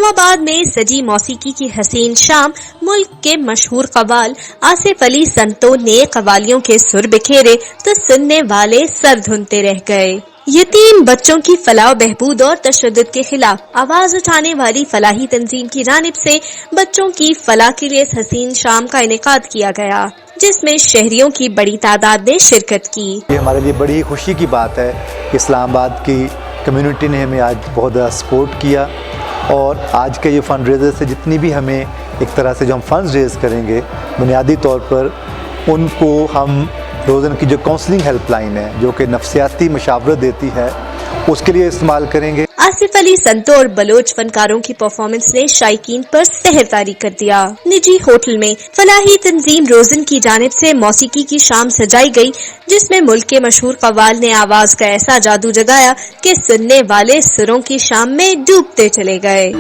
اسلام آباد میں سجی موسیقی کی حسین شام، ملک کے مشہور قوال آصف علی سنتو نے قوالیوں کے سر بکھیرے تو سننے والے سر دھنتے رہ گئے۔ یتیم بچوں کی فلاح و بہبود اور تشدد کے خلاف آواز اٹھانے والی فلاحی تنظیم کی جانب سے بچوں کی فلاح کے لیے اس حسین شام کا انعقاد کیا گیا، جس میں شہریوں کی بڑی تعداد نے شرکت کی۔ یہ ہمارے لیے بڑی خوشی کی بات ہے کہ اسلام آباد کی کمیونٹی نے ہمیں آج بہت زیادہ سپورٹ کیا، اور آج کا یہ فنڈ ریزر سے جتنی بھی ہمیں ایک طرح سے جو ہم فنڈز ریز کریں گے، بنیادی طور پر ان کو ہم روزانہ کی جو کاؤنسلنگ ہیلپ لائن ہے جو کہ نفسیاتی مشاورت دیتی ہے اس کے لیے استعمال کریں گے۔ آصف علی سنتو اور بلوچ فنکاروں کی پرفارمنس نے شائقین پر سحر طاری کر دیا۔ نجی ہوٹل میں فلاحی تنظیم روزن کی جانب سے موسیقی کی شام سجائی گئی، جس میں ملک کے مشہور قوال نے آواز کا ایسا جادو جگایا کہ سننے والے سروں کی شام میں ڈوبتے چلے گئے۔